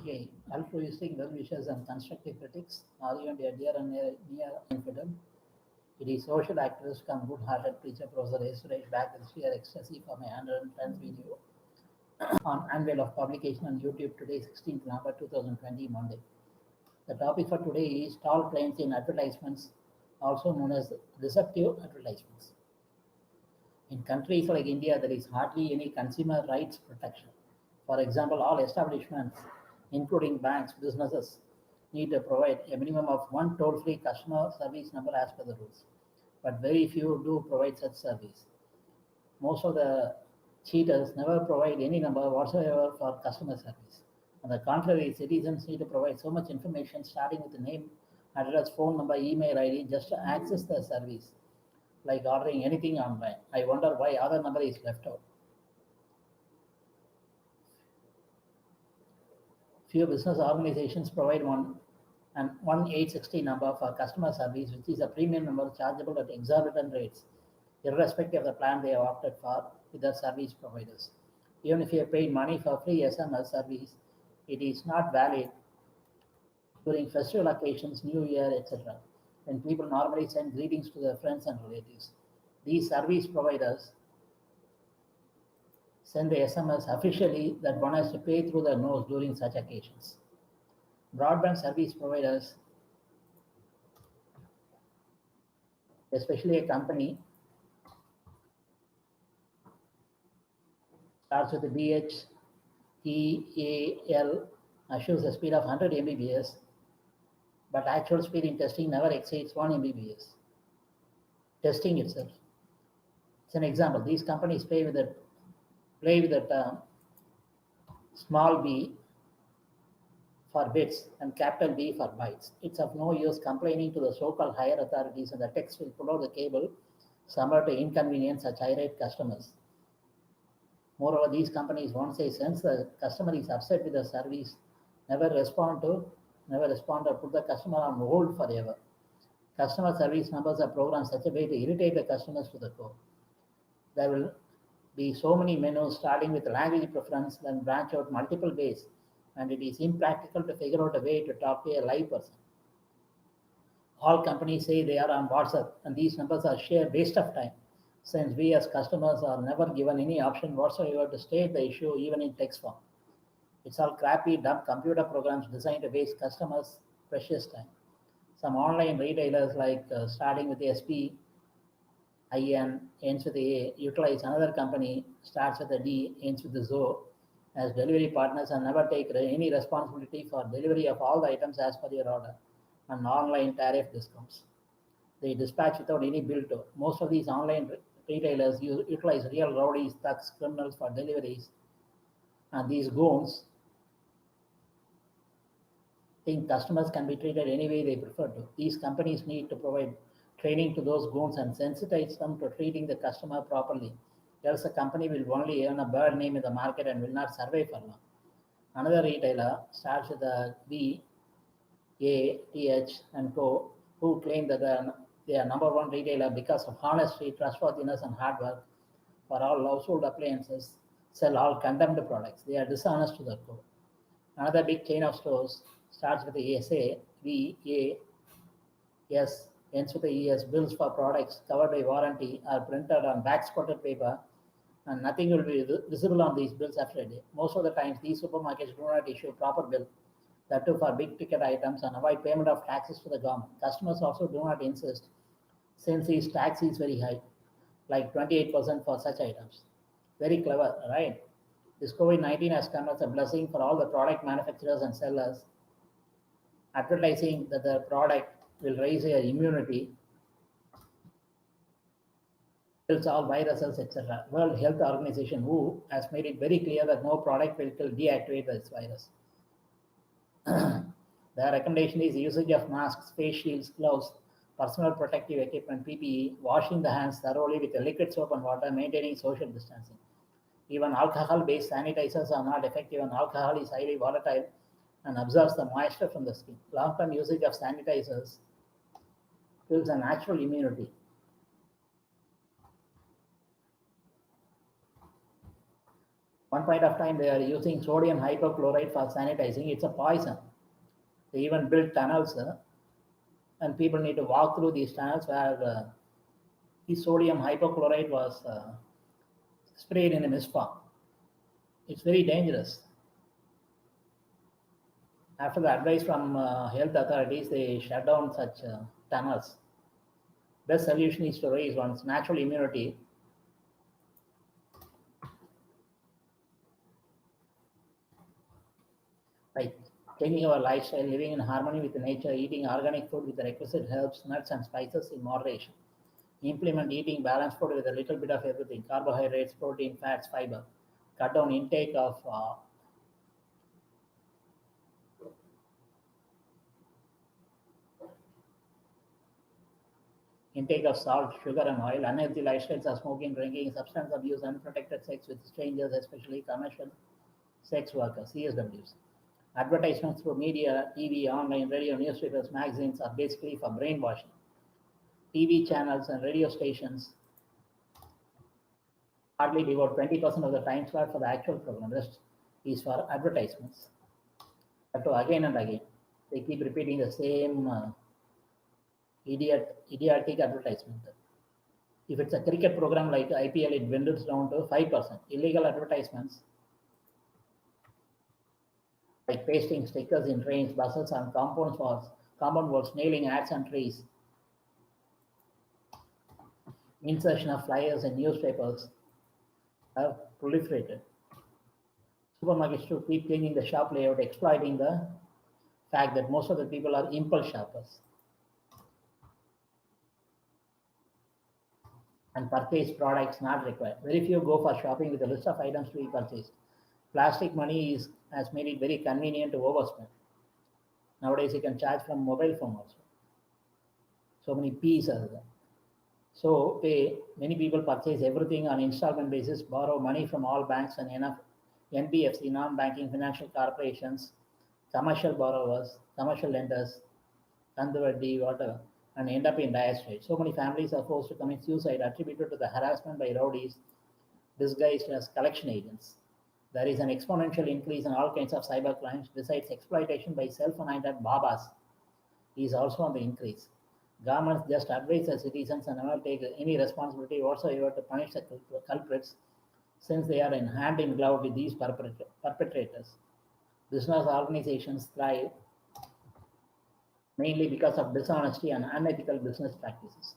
Okay, altruistic well-wishers and constructive critics, argument a dear and near infidel. It is social activist come good-hearted preacher professor yesterday back with sheer ecstasy for my 110th video on unveil of publication on YouTube today, 16th November 2020, Monday. The topic for today is tall claims in advertisements, also known as deceptive advertisements. In countries like India, there is hardly any consumer rights protection. For example, all establishments, including banks, businesses, need to provide a minimum of one toll-free customer service number as per the rules. But very few do provide such service. Most of the cheaters never provide any number whatsoever for customer service. On the contrary, citizens need to provide so much information starting with the name, address, phone number, email ID just to access the service, like ordering anything online. I wonder why other number is left out. Few business organizations provide an 1860 number for customer service, which is a premium number chargeable at exorbitant rates, irrespective of the plan they have opted for with their service providers. Even if you have paid money for free SMS service, it is not valid during festival occasions, New Year, etc., when people normally send greetings to their friends and relatives. These service providers send the SMS officially that one has to pay through their nose during such occasions. Broadband service providers, especially a company, starts with the BHEAL, assures a speed of 100 Mbps, but actual speed in testing never exceeds 1 Mbps. Testing itself. It's an example. These companies play with the term small b for bits and capital B for bytes. It's of no use complaining to the so-called higher authorities, and the techs will pull out the cable somewhere to inconvenience such irate customers. Moreover, these companies, once they sense the customer is upset with the service, never respond or put the customer on hold forever. Customer service numbers are programmed such a way to irritate the customers to the core. There will be so many menus starting with language preference, then branch out multiple ways, and it is impractical to figure out a way to talk to a live person. All companies say they are on WhatsApp, and these numbers are sheer waste of time, since we as customers are never given any option whatsoever to state the issue even in text form. It's all crappy, dumb computer programs designed to waste customers' precious time. Some online retailers, like starting with SP, IN, ends with A, utilize another company, starts with a D, ends with the ZO, as delivery partners and never take any responsibility for delivery of all the items as per your order and online tariff discounts. They dispatch without any bill to. Most of these online retailers utilize real rowdies, thugs, criminals for deliveries, and these goons think customers can be treated any way they prefer to. These companies need to provide training to those goons and sensitize them to treating the customer properly. Else a company will only earn a bad name in the market and will not survive for long. Another retailer starts with a B, A, TH, and Co., who claim that they are number one retailer because of honesty, trustworthiness, and hard work for all household appliances, sell all condemned products. They are dishonest to the core. Another big chain of stores starts with the SA, V, A, S, ends with the ES. Bills for products covered by warranty are printed on back-spotted paper, and nothing will be visible on these bills after a day. Most of the times, these supermarkets do not issue proper bill, that too for big-ticket items, and avoid payment of taxes to the government. Customers also do not insist, since these tax is very high, like 28% for such items. Very clever, right? This COVID-19 has come as a blessing for all the product manufacturers and sellers, advertising that the product will raise your immunity, kills all viruses, etc. World Health Organization, WHO, has made it very clear that no product will deactivate this virus. The recommendation is usage of masks, face shields, gloves, personal protective equipment, PPE, washing the hands thoroughly with liquid soap and water, maintaining social distancing. Even alcohol-based sanitizers are not effective, and alcohol is highly volatile and absorbs the moisture from the skin. Long-term usage of sanitizers kills a natural immunity. One point of time, they are using sodium hypochlorite for sanitizing. It's a poison. They even built tunnels, and people need to walk through these tunnels where the sodium hypochlorite was sprayed in a mist form. It's very dangerous. After the advice from health authorities, they shut down such tunnels. Best solution is to raise one's natural immunity by changing our lifestyle, living in harmony with nature, eating organic food with the requisite herbs, nuts, and spices in moderation. Implement eating balanced food with a little bit of everything: carbohydrates, protein, fats, fiber. Cut down intake of salt, sugar, and oil. Unhealthy lifestyles are smoking, drinking, substance abuse, unprotected sex with strangers, especially commercial sex workers, CSWs. Advertisements through media, TV, online, radio, newspapers, magazines are basically for brainwashing. TV channels and radio stations hardly devote 20% of the time slot for the actual program. The rest is for advertisements. So again and again, they keep repeating the same idiotic advertisement. If it's a cricket program like IPL, it dwindles down to 5%. Illegal advertisements like pasting stickers in trains, buses, and compound walls, nailing ads on trees, insertion of flyers in newspapers have proliferated. Supermarkets too keep changing the shop layout, exploiting the fact that most of the people are impulse shoppers and purchase products not required. Very few go for shopping with a list of items to be purchased. Plastic money has made it very convenient to overspend. Nowadays, you can charge from mobile phone also. So many P's are there. So many people purchase everything on installment basis, borrow money from all banks and enough NBFC, non-banking financial corporations, commercial borrowers, commercial lenders, Kanduvaddi, whatever, and end up in dire straits. So many families are forced to commit suicide attributed to the harassment by rowdies disguised as collection agents. There is an exponential increase in all kinds of cyber crimes. Besides, exploitation by self-anointed babas is also on the increase. Governments just advise the citizens and never take any responsibility whatsoever to punish the culprits, since they are in hand in glove with these perpetrators. Business organizations thrive mainly because of dishonesty and unethical business practices.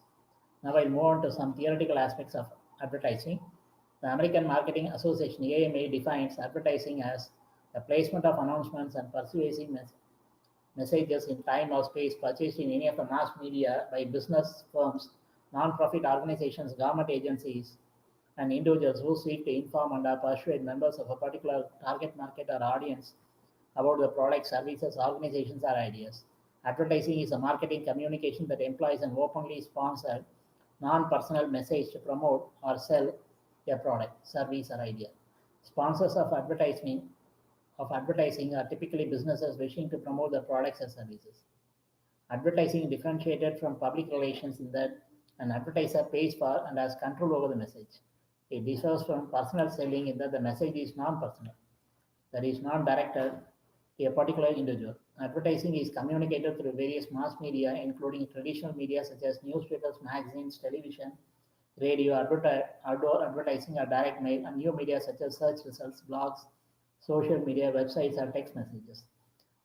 Now I'll move on to some theoretical aspects of advertising. The American Marketing Association AMA defines advertising as the placement of announcements and persuasive messages in time or space purchased in any of the mass media by business firms, non-profit organizations, government agencies, and individuals who seek to inform and persuade members of a particular target market or audience about the products, services, organizations, or ideas. Advertising is a marketing communication that employs an openly sponsored, non-personal message to promote or sell a product, service, or idea. Sponsors of advertising are typically businesses wishing to promote their products and services. Advertising is differentiated from public relations in that an advertiser pays for and has control over the message. It differs from personal selling in that the message is non-personal, that is non-directed to a particular individual. Advertising is communicated through various mass media, including traditional media such as newspapers, magazines, television, radio, outdoor advertising, or direct mail, and new media such as search results, blogs, social media, websites, or text messages.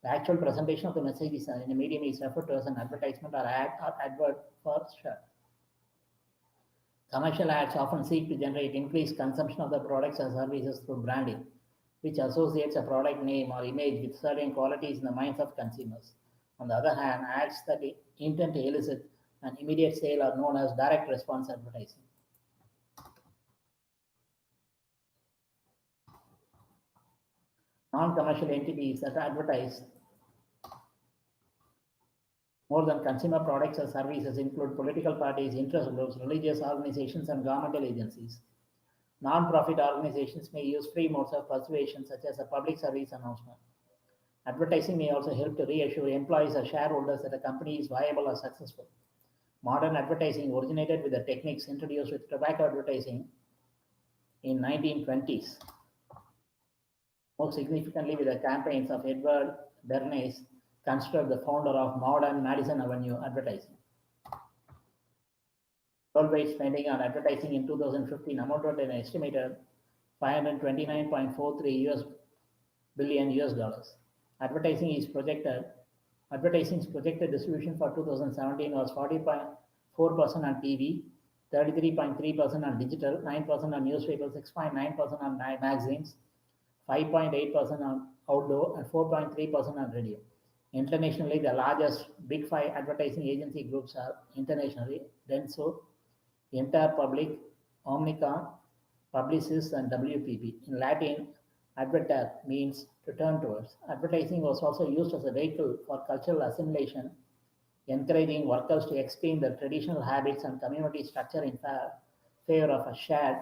The actual presentation of the message in a medium is referred to as an advertisement or ad or advert for short. Commercial ads often seek to generate increased consumption of the products or services through branding, which associates a product name or image with certain qualities in the minds of consumers. On the other hand, ads that intend to elicit an immediate sale are known as direct response advertising. Non-commercial entities that advertise more than consumer products or services include political parties, interest groups, religious organizations, and governmental agencies. Non-profit organizations may use free modes of persuasion, such as a public service announcement. Advertising may also help to reassure employees or shareholders that a company is viable or successful. Modern advertising originated with the techniques introduced with tobacco advertising in 1920s. most significantly with the campaigns of Edward Bernays, considered the founder of modern Madison Avenue advertising. Worldwide spending on advertising in 2015 amounted to an estimated 529.43 billion US dollars. Advertising's projected distribution for 2017 was 40.4% on TV, 33.3% on digital, 9% on newspapers, 6.9% on magazines, 5.8% on outdoor, and 4.3% on radio. Internationally, the largest Big Five advertising agency groups are internationally Denso, Interpublic, Omnicom, Publicis, and WPP. In Latin, adverter means to turn towards. Advertising was also used as a vehicle for cultural assimilation, encouraging workers to exchange their traditional habits and community structure in favor of a shared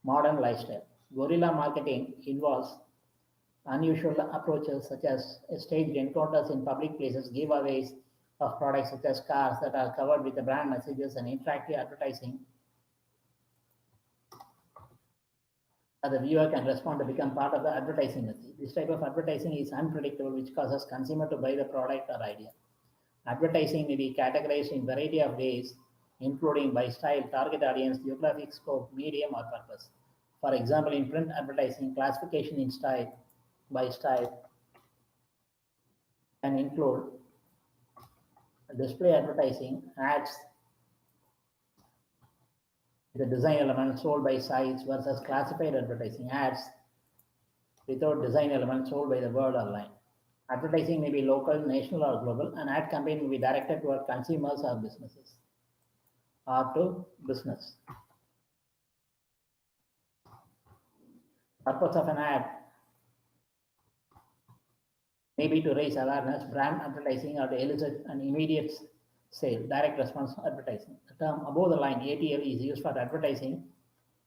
modern lifestyle. Guerrilla marketing involves unusual approaches such as staged encounters in public places, giveaways of products such as cars that are covered with the brand messages, and interactive advertising that the viewer can respond to become part of the advertising message. This type of advertising is unpredictable, which causes consumer to buy the product or idea. Advertising may be categorized in a variety of ways, including by style, target audience, geographic scope, medium, or purpose. For example, in print advertising, classification in style by style can include display advertising, ads, the design element sold by size versus classified advertising, ads without design element sold by the word or line. Advertising may be local, national, or global. An ad campaign may be directed toward consumers or businesses, or to business. Purpose of an ad may be to raise awareness, brand advertising, or to elicit an immediate sale, direct response advertising. The term above the line ATL is used for advertising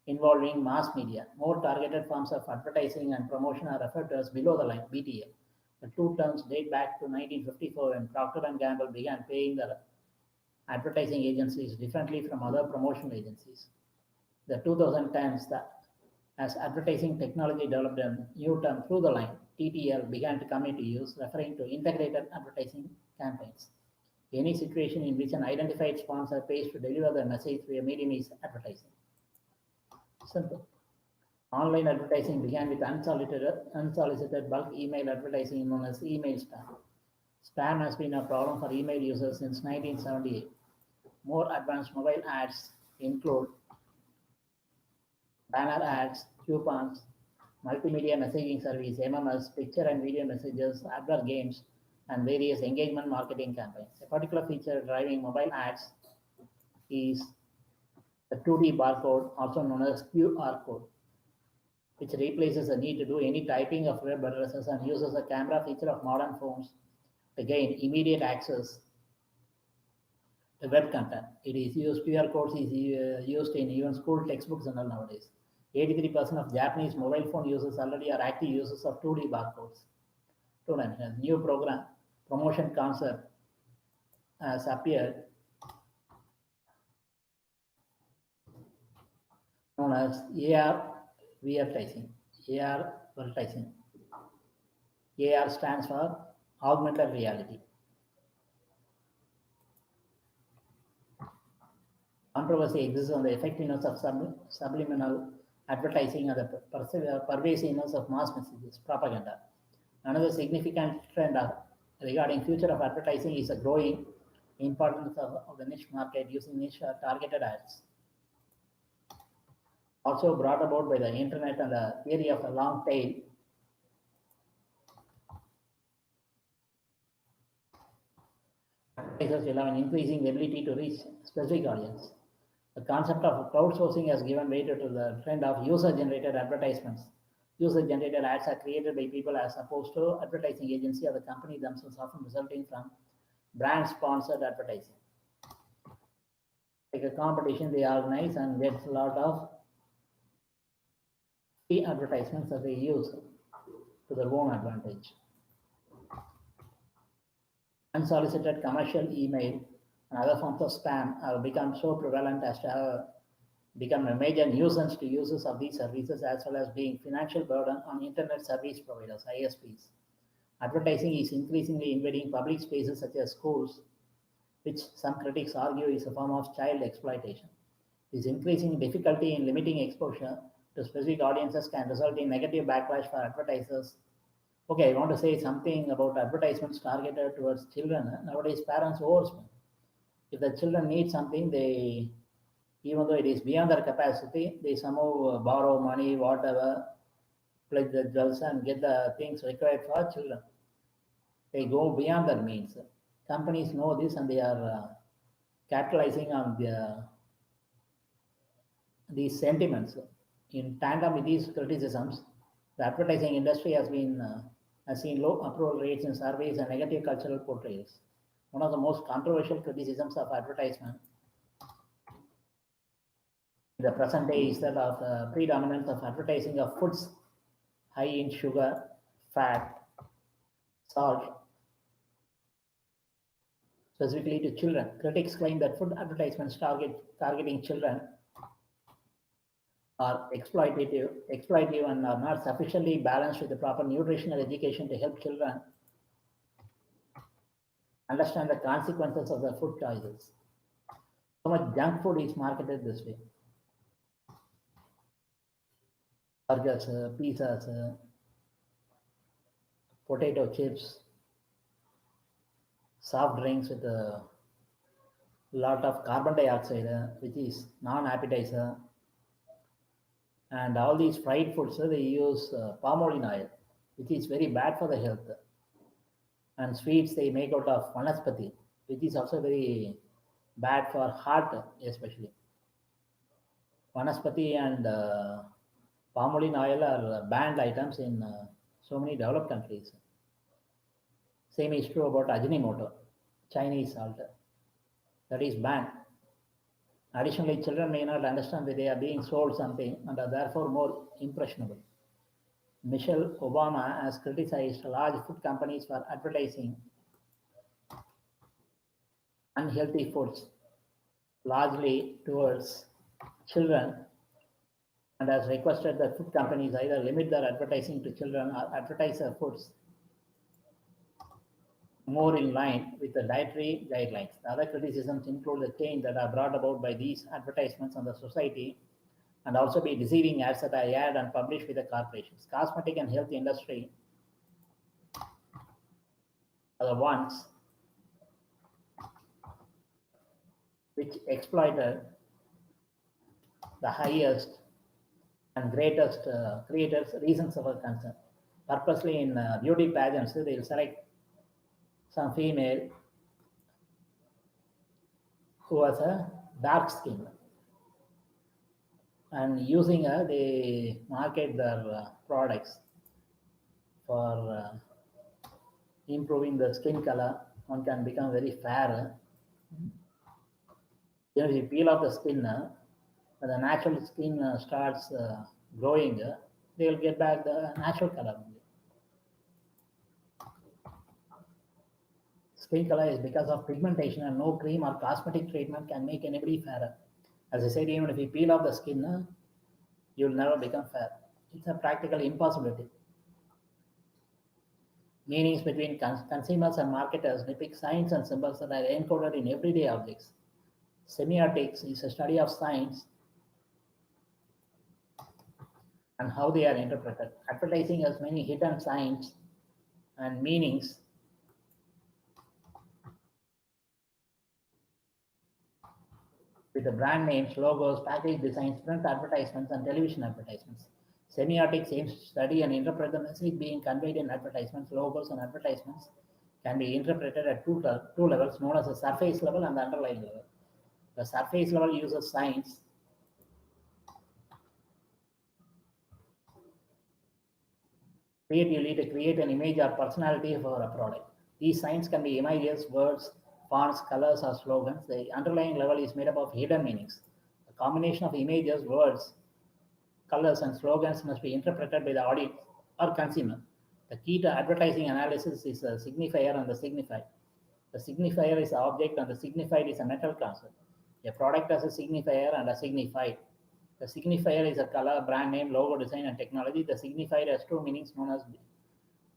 involving mass media. More targeted forms of advertising and promotion are referred to as below the line BTL. The two terms date back to 1954 when Procter & Gamble began paying the advertising agencies differently from other promotional agencies. The 2010s, as advertising technology developed a new term through the line, TTL began to come into use, referring to integrated advertising campaigns. Any situation in which an identified sponsor pays to deliver the message through a medium is advertising. Simple. Online advertising began with unsolicited bulk email advertising known as email spam. Spam has been a problem for email users since 1978. More advanced mobile ads include banner ads, coupons, multimedia messaging service, MMS, picture and video messages, advert games, and various engagement marketing campaigns. A particular feature driving mobile ads is the 2D barcode, also known as QR code, which replaces the need to do any typing of web addresses and uses a camera feature of modern phones to gain immediate access to web content. QR codes is used in even school textbooks and all nowadays. 83% of Japanese mobile phone users already are active users of 2D barcodes. New promotion concept has appeared known as AR advertising. AR advertising. AR stands for augmented reality. Controversy exists on the effectiveness of subliminal advertising and the pervasiveness of mass messages, propaganda. Another significant trend regarding future of advertising is the growing importance of the niche market using niche targeted ads. Also brought about by the internet and the theory of a long tail. Advertisers will have an increasing ability to reach specific audience. The concept of crowdsourcing has given way to the trend of user-generated advertisements. User-generated ads are created by people as opposed to advertising agency or the company themselves, often resulting from brand-sponsored advertising. Like a competition, they organize and get a lot of free advertisements that they use to their own advantage. Unsolicited commercial email and other forms of spam have become so prevalent as to have become a major nuisance to users of these services as well as being financial burden on internet service providers, ISPs. Advertising is increasingly invading public spaces such as schools, which some critics argue is a form of child exploitation. This increasing difficulty in limiting exposure to specific audiences can result in negative backlash for advertisers. Okay, I want to say something about advertisements targeted towards children. Nowadays, parents overspend. If the children need something, they, even though it is beyond their capacity, they somehow borrow money, whatever, pledge the jewels and get the things required for children. They go beyond their means. Companies know this and they are capitalizing on these sentiments. In tandem with these criticisms, the advertising industry has seen low approval rates in surveys and negative cultural portrayals. One of the most controversial criticisms of advertisement in the present day is that of predominance of advertising of foods high in sugar, fat, salt, specifically to children. Critics claim that food advertisements targeting children are exploitative and are not sufficiently balanced with the proper nutritional education to help children understand the consequences of their food choices. So much junk food is marketed this way. Burgers, pizzas, potato chips, soft drinks with a lot of carbon dioxide, which is non-appetizer, and all these fried foods, they use palm oil, which is very bad for the health. And sweets they make out of vanaspati, which is also very bad for heart, especially. Vanaspati and palm oil are banned items in so many developed countries. Same is true about Ajinomoto, Chinese salt, that is banned. Additionally, children may not understand that they are being sold something and are therefore more impressionable. Michelle Obama has criticized large food companies for advertising unhealthy foods largely towards children and has requested that food companies either limit their advertising to children or advertise their foods more in line with the dietary guidelines. The other criticisms include the change that are brought about by these advertisements on the society and also be deceiving ads that are aired and published with the corporations. Cosmetic and health industry are the ones which exploited the highest and greatest creators' reasons of concern. Purposely in beauty pageants, they will select some female who has a dark skin, and using her, they market their products for improving the skin color. One can become very fair. If you peel off the skin, when the natural skin starts growing, they will get back the natural color. Skin color is because of pigmentation, and no cream or cosmetic treatment can make anybody fairer. As I said, even if you peel off the skin, you'll never become fair. It's a practical impossibility. Meanings between consumers and marketers depict signs and symbols that are encoded in everyday objects. Semiotics is a study of signs and how they are interpreted. Advertising has many hidden signs and meanings with the brand names, logos, package designs, print advertisements, and television advertisements. Semiotics aims to study and interpret the message being conveyed in advertisements. Logos and advertisements can be interpreted at two levels, known as the surface level and the underlying level. The surface level uses signs creatively to create an image or personality for a product. These signs can be images, words, fonts, colors, or slogans. The underlying level is made up of hidden meanings. A combination of images, words, colors, and slogans must be interpreted by the audience or consumer. The key to advertising analysis is the signifier and the signified. The signifier is the object and the signified is a mental concept. A product has a signifier and a signified. The signifier is a color, brand name, logo, design, and technology. The signifier has two meanings known as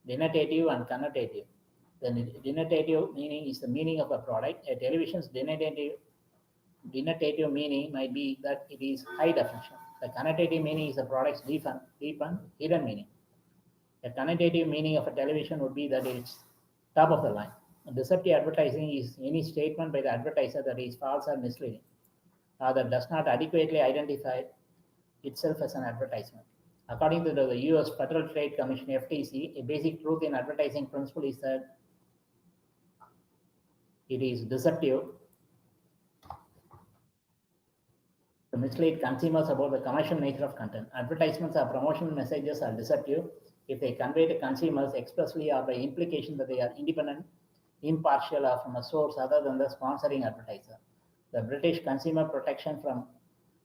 denotative and connotative. The denotative meaning is the meaning of a product. A television's denotative meaning might be that it is high definition. The connotative meaning is the product's deep and hidden meaning. A connotative meaning of a television would be that it's top of the line. Deceptive advertising is any statement by the advertiser that is false or misleading, or that does not adequately identify itself as an advertisement. According to the US Federal Trade Commission (FTC), a basic truth in advertising principle is that it is deceptive to mislead consumers about the commercial nature of content. Advertisements or promotional messages are deceptive if they convey to consumers expressly or by implication that they are independent, impartial, or from a source other than the sponsoring advertiser. The British Consumer Protection from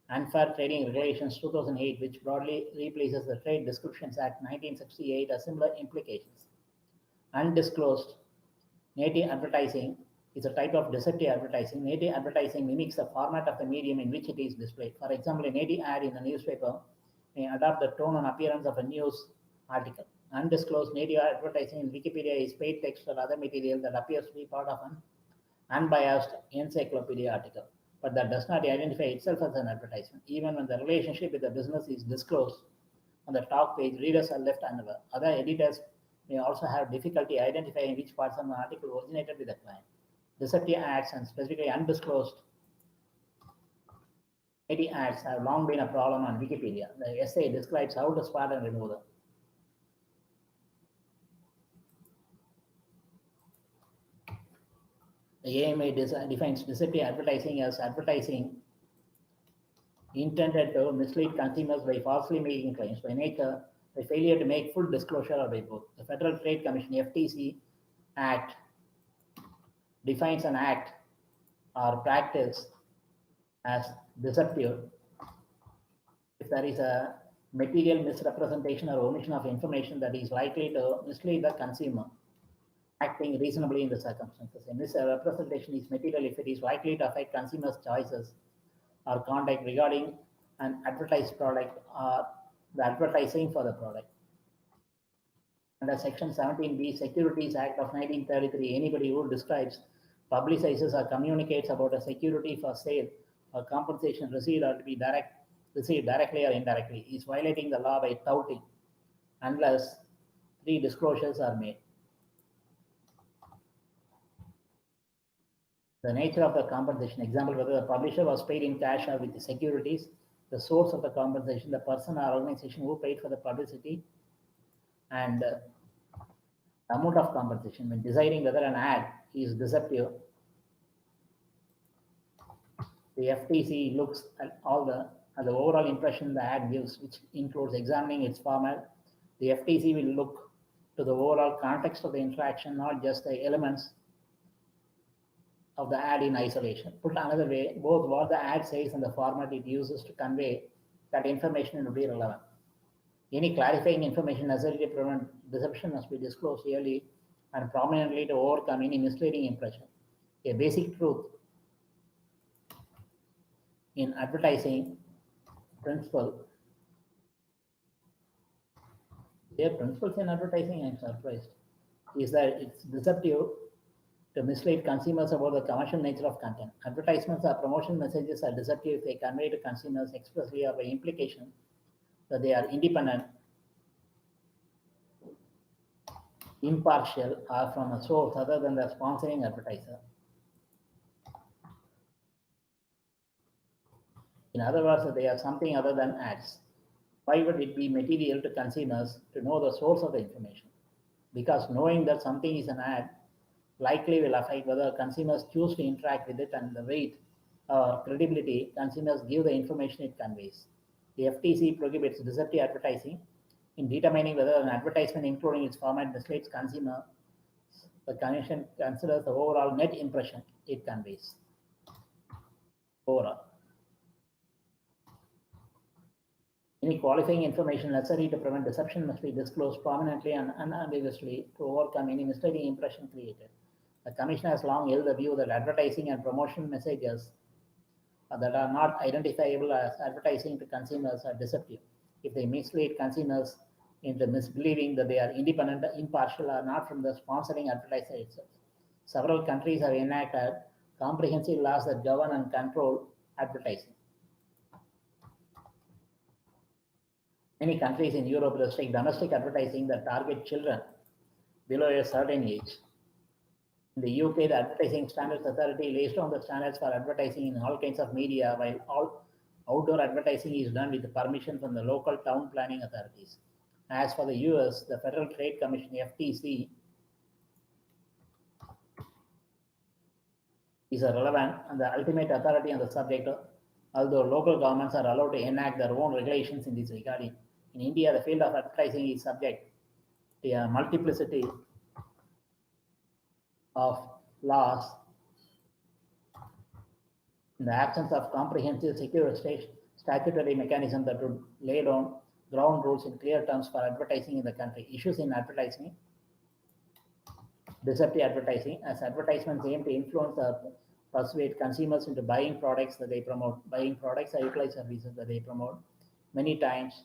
Unfair Trading Regulations 2008, which broadly replaces the Trade Descriptions Act 1968, has similar implications. Undisclosed native advertising is a type of deceptive advertising. Native advertising mimics the format of the medium in which it is displayed. For example, a native ad in a newspaper may adopt the tone and appearance of a news article. Undisclosed native advertising in Wikipedia is paid text or other material that appears to be part of an unbiased encyclopedia article, but that does not identify itself as an advertisement. Even when the relationship with the business is disclosed on the top page, readers are left unaware. Other editors may also have difficulty identifying which parts of an article originated with the client. Deceptive ads and specifically undisclosed native ads have long been a problem on Wikipedia. The essay describes how to spot and remove them. The AMA defines deceptive advertising as advertising intended to mislead consumers by falsely making claims, by nature, by failure to make full disclosure, or by both. The Federal Trade Commission (FTC) Act defines an act or practice as deceptive if there is a material misrepresentation or omission of information that is likely to mislead the consumer acting reasonably in the circumstances. A misrepresentation is material if it is likely to affect consumers' choices or conduct regarding an advertised product or the advertising for the product. Under Section 17B, Securities Act of 1933, anybody who describes, publicizes, or communicates about a security for sale or compensation received or to be received directly or indirectly is violating the law by touting, unless three disclosures are made. The nature of the compensation, example, whether the publisher was paid in cash or with the securities, the source of the compensation, the person or organization who paid for the publicity, and the amount of compensation. When deciding whether an ad is deceptive, the FTC looks at the overall impression the ad gives, which includes examining its format. The FTC will look to the overall context of the interaction, not just the elements of the ad in isolation. Put another way, both what the ad says and the format it uses to convey that information will be relevant. Any clarifying information necessary to prevent deception must be disclosed early and prominently to overcome any misleading impression. A basic truth in advertising principles in advertising, I'm surprised, is that it's deceptive to mislead consumers about the commercial nature of content. Advertisements or promotion messages are deceptive if they convey to consumers expressly or by implication that they are independent, impartial, or from a source other than the sponsoring advertiser. In other words, they are something other than ads. Why would it be material to consumers to know the source of the information? Because knowing that something is an ad likely will affect whether consumers choose to interact with it and the weight or credibility consumers give the information it conveys. The FTC prohibits deceptive advertising. In determining whether an advertisement, including its format, misleads consumers, the Commission considers the overall net impression it conveys. Overall, any qualifying information necessary to prevent deception must be disclosed prominently and unambiguously to overcome any misleading impression created. The Commission has long held the view that advertising and promotional messages that are not identifiable as advertising to consumers are deceptive. If they mislead consumers into misbelieving that they are independent, impartial, or not from the sponsoring advertiser itself. Several countries have enacted comprehensive laws that govern and control advertising. Many countries in Europe restrict domestic advertising that target children below a certain age. In the UK, the Advertising Standards Authority lays down the standards for advertising in all kinds of media, while all outdoor advertising is done with permission from the local town planning authorities. As for the US, the Federal Trade Commission (FTC) is a relevant and the ultimate authority on the subject, although local governments are allowed to enact their own regulations in this regard. In India, the field of advertising is subject to a multiplicity of laws. In the absence of comprehensive secure statutory mechanism that would lay down ground rules in clear terms for advertising in the country. Issues in advertising: deceptive advertising, as advertisements aim to influence or persuade consumers into buying products that they promote, buying products or utilize services that they promote. Many times,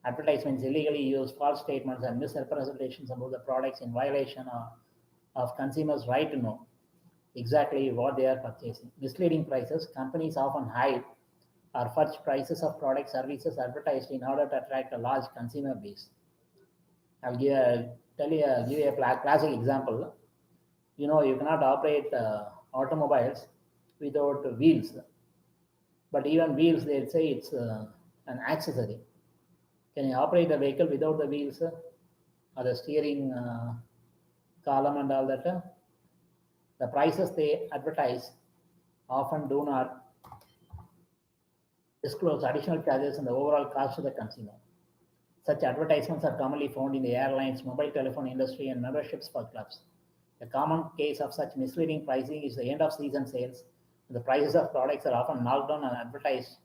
advertisements illegally use false statements and misrepresentations about the products in violation of consumers' right to know exactly what they are purchasing. Misleading prices: companies often hide or fudge prices of products services advertised in order to attract a large consumer base. Give you a classic example. You cannot operate automobiles without wheels, but even wheels, they say it's an accessory. Can you operate a vehicle without the wheels or the steering column and all that? The prices they advertise often do not disclose additional charges and the overall cost to the consumer. Such advertisements are commonly found in the airlines, mobile telephone industry, and memberships for clubs. A common case of such misleading pricing is the end of season sales. The prices of products are often knocked down and advertised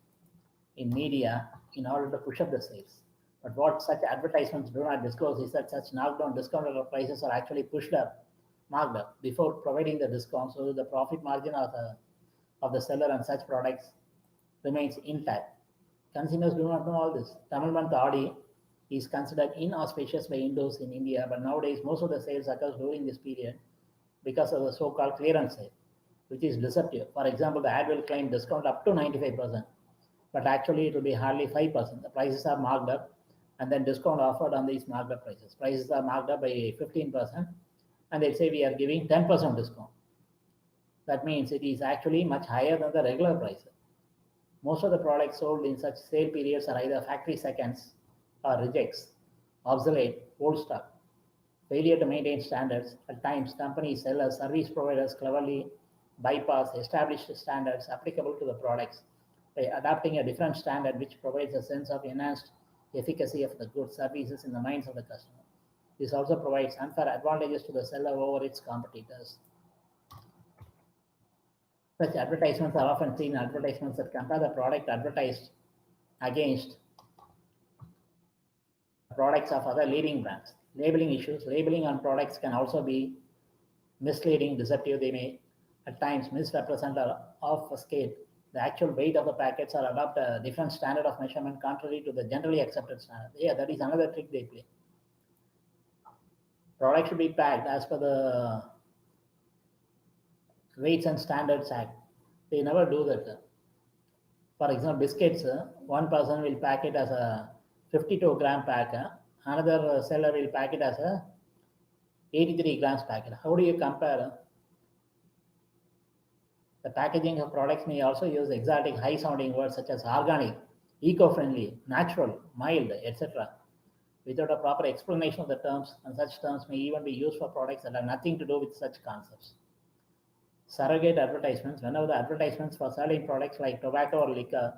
in media in order to push up the sales. But what such advertisements do not disclose is that such knockdown discounted prices are actually pushed up, marked up, before providing the discount, so the profit margin of the seller on such products remains intact. Consumers do not know all this. Tamil month Aadi is considered inauspicious by Hindus in India, but nowadays most of the sales occurs during this period because of the so-called clearance sale, which is deceptive. For example, the ad will claim discount up to 95%, but actually it will be hardly 5%. The prices are marked up and then discount offered on these marked up prices. Prices are marked up by 15% and they say we are giving 10% discount. That means it is actually much higher than the regular price. Most of the products sold in such sale periods are either factory seconds or rejects, obsolete, old stock, failure to maintain standards. At times, companies, sellers, service providers cleverly bypass established standards applicable to the products by adopting a different standard which provides a sense of enhanced efficacy of the goods services in the minds of the customer. This also provides unfair advantages to the seller over its competitors. Such advertisements are often seen in advertisements that compare the product advertised against products of other leading brands. Labeling issues. Labeling on products can also be misleading, deceptive. They may at times misrepresent or obfuscate the actual weight of the packets or adopt a different standard of measurement contrary to the generally accepted standard. Yeah, that is another trick they play. Product should be packed as per the Weights and Standards Act. They never do that. For example, biscuits, one person will pack it as a 52-gram pack, another seller will pack it as a 83 grams packet. How do you compare? The packaging of products may also use exotic, high-sounding words such as organic, eco-friendly, natural, mild, etc. without a proper explanation of the terms, and such terms may even be used for products that have nothing to do with such concepts. Surrogate advertisements. Whenever the advertisements for selling products like tobacco or liquor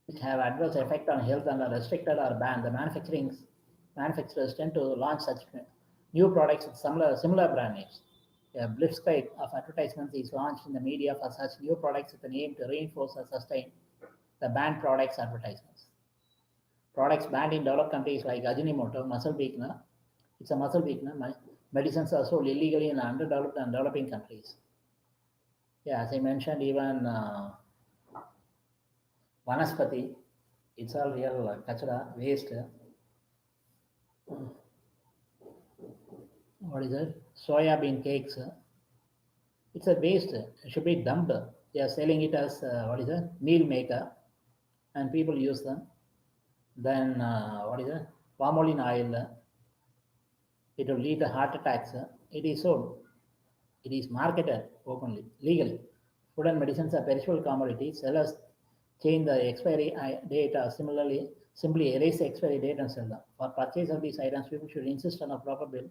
which have adverse effect on health and are restricted or banned, the manufacturers tend to launch such new products with similar brand names. A blitzkrieg of advertisements is launched in the media for such new products with an aim to reinforce or sustain the banned products advertisements. Products banned in developed countries like Ajinomoto, muscle weakener, It's a muscle weakness. Medicines are sold illegally in underdeveloped and developing countries. Yeah, as I mentioned, even vanaspati, it's all real kachara, waste. What is it? Soya bean cakes. It's a waste. It should be dumped. They are selling it as what is it? Meal maker, and people use them. Then what is it? Palm oil. It will lead to heart attacks. It is sold. It is marketed openly, legally. Food and medicines are perishable commodities. Sellers change the expiry date or similarly simply erase the expiry date and sell them. For purchase of these items, people should insist on a proper bill,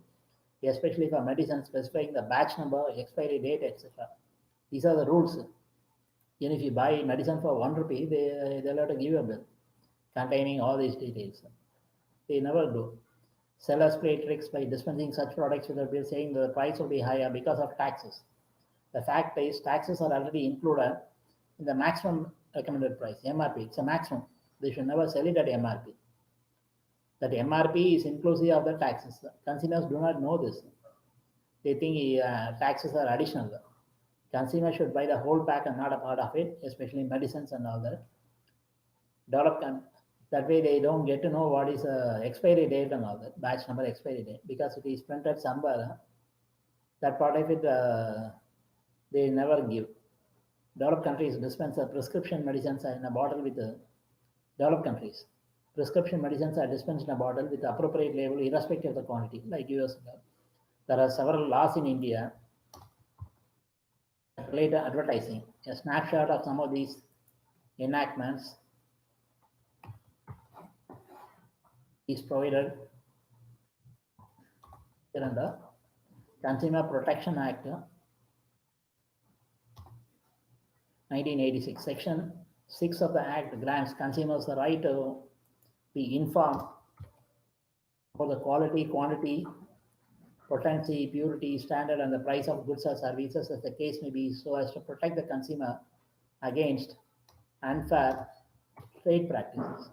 especially for medicines specifying the batch number, expiry date, etc. These are the rules. Even if you buy medicine for 1 rupee, they'll have to give you a bill containing all these details. They never do. Sellers play tricks by dispensing such products with a bill saying the price will be higher because of taxes. The fact is, taxes are already included in the maximum recommended price, MRP. It's a maximum. They should never sell it at MRP. That MRP is inclusive of the taxes. Consumers do not know this. They think taxes are additional. Consumers should buy the whole pack and not a part of it, especially medicines and all that. That way they don't get to know what is expiry date and all that, batch number, expiry date, because it is printed somewhere. That part of it they never give. Developed countries dispense prescription medicines in a bottle with developed countries. Prescription medicines are dispensed in a bottle with appropriate label irrespective of the quantity, like US. There are several laws in India that relate to advertising. A snapshot of some of these enactments is provided here under Consumer Protection Act 1986. Section 6 of the Act grants consumers the right to be informed about the quality, quantity, potency, purity, standard, and the price of goods or services as the case may be, so as to protect the consumer against unfair trade practices.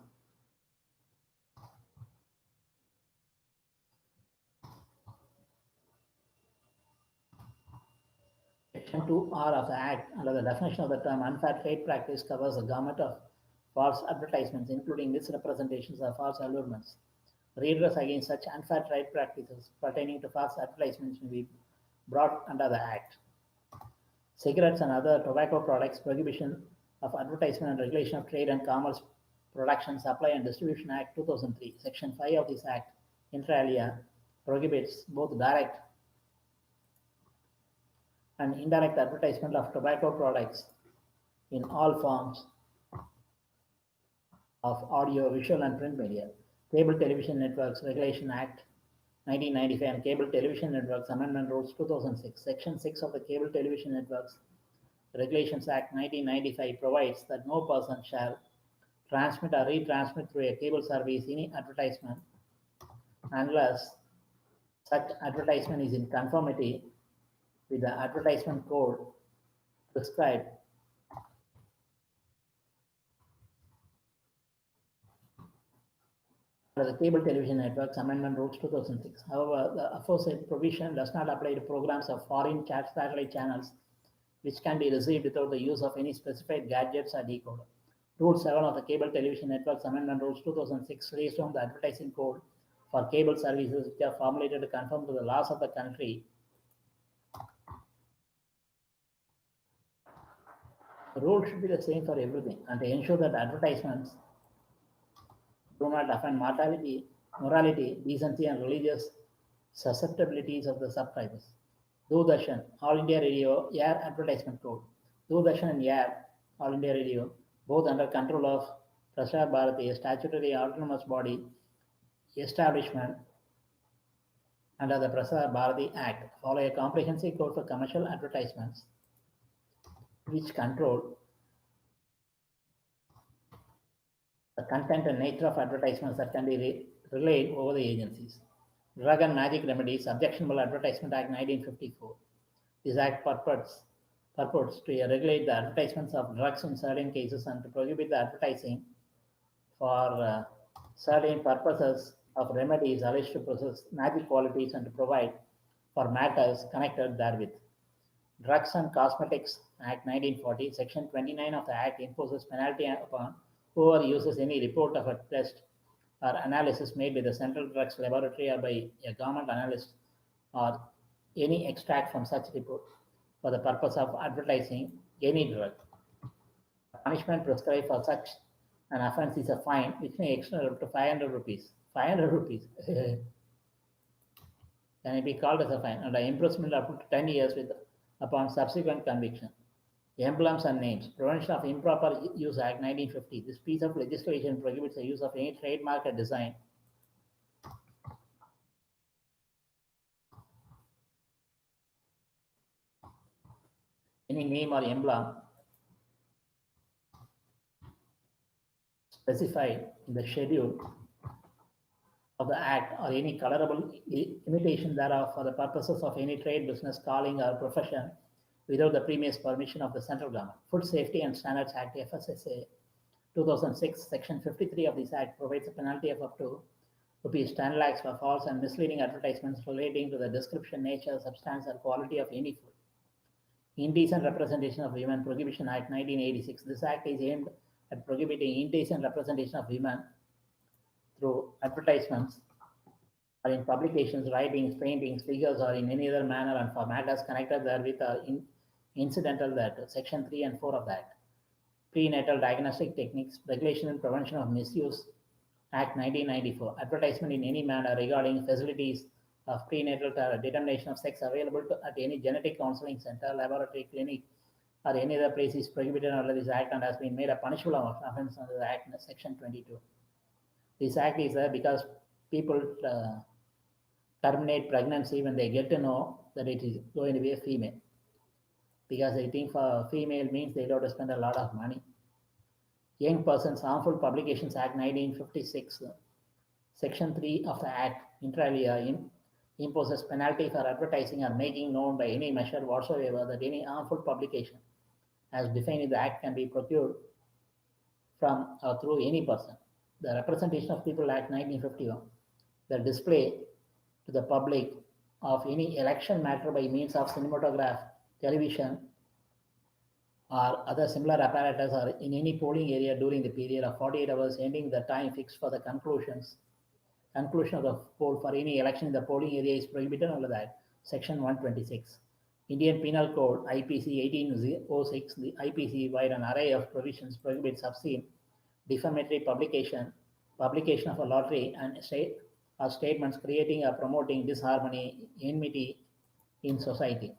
Section 2R of the Act, under the definition of the term unfair trade practice, covers the gamut of false advertisements, including misrepresentations or false allurements. Redress against such unfair trade practices pertaining to false advertisements may be brought under the Act. Cigarettes and other tobacco products, prohibition of advertisement and regulation of trade and commerce, production, supply and distribution Act 2003. Section 5 of this Act, inter alia, prohibits both direct and indirect advertisement of tobacco products in all forms of audio, visual, and print media. Cable Television Networks Regulation Act 1995 and Cable Television Networks Amendment Rules 2006. Section 6 of the Cable Television Networks Regulations Act 1995 provides that no person shall transmit or retransmit through a cable service any advertisement unless such advertisement is in conformity with the advertisement code prescribed under the Cable Television Networks Amendment Rules 2006. However, the aforesaid provision does not apply to programs of foreign satellite channels which can be received without the use of any specified gadgets or decoder. Rule 7 of the Cable Television Networks Amendment Rules 2006 lays down the advertising code for cable services which are formulated to conform to the laws of the country. The rule should be the same for everything, and to ensure that advertisements do not offend morality, decency, and religious susceptibilities of the subscribers. Doordarshan, All India Radio, Air Advertisement Code. Doordarshan and Air, All India Radio, both under control of Prasar Bharati, a statutory autonomous body establishment under the Prasar Bharati Act, follow a comprehensive code for commercial advertisements which control the content and nature of advertisements that can be relayed over the agencies. Drug and Magic Remedies, Objectionable Advertisement Act 1954. This act purports to regulate the advertisements of drugs in certain cases and to prohibit the advertising for certain purposes of remedy is alleged to possess magic qualities and to provide for matters connected therewith. Drugs and Cosmetics Act 1940, Section 29 of the Act imposes penalty upon whoever uses any report of a test or analysis made by the Central Drugs Laboratory or by a government analyst or any extract from such report for the purpose of advertising any drug. The punishment prescribed for such an offence is a fine which may extend up to 500 rupees. 500 rupees. Can it be called as a fine and an imprisonment up to 10 years with upon subsequent conviction. Emblems and names. Prevention of Improper Use Act 1950. This piece of legislation prohibits the use of any trademark or design any name or emblem specified in the schedule of the Act or any colorable imitation thereof for the purposes of any trade, business, calling, or profession without the previous permission of the central government. Food Safety and Standards Act FSSA 2006, Section 53 of this Act provides a penalty of up to rupees 10 lakhs for false and misleading advertisements relating to the description, nature, substance, or quality of any food. Indecent Representation of Women Prohibition Act 1986. This act is aimed at prohibiting indecent representation of women through advertisements or in publications, writings, paintings, figures, or in any other manner and for matters connected therewith or incidental thereto. Section 3 and 4 of the Act. Prenatal Diagnostic Techniques, Regulation and Prevention of Misuse Act 1994. Advertisement in any manner regarding facilities of prenatal determination of sex available at any genetic counseling center, laboratory, clinic, or any other place is prohibited under this Act and has been made a punishable offence under the Act Section 22. This Act is there because people terminate pregnancy when they get to know that it is going to be a female. Because they think for female means they don't have to spend a lot of money. Young Persons Harmful Publications Act 1956, Section 3 of the Act, inter alia, imposes penalty for advertising or making known by any measure whatsoever that any harmful publication as defined in the Act can be procured from or through any person. The Representation of People Act 1951, the display to the public of any election matter by means of cinematograph, television, or other similar apparatus or in any polling area during the period of 48 hours ending the time fixed for the conclusion of the poll for any election in the polling area is prohibited under that. Section 126. Indian Penal Code IPC 1806, the IPC, where an array of provisions prohibits obscene, defamatory publication of a lottery and statements creating or promoting disharmony, enmity in society.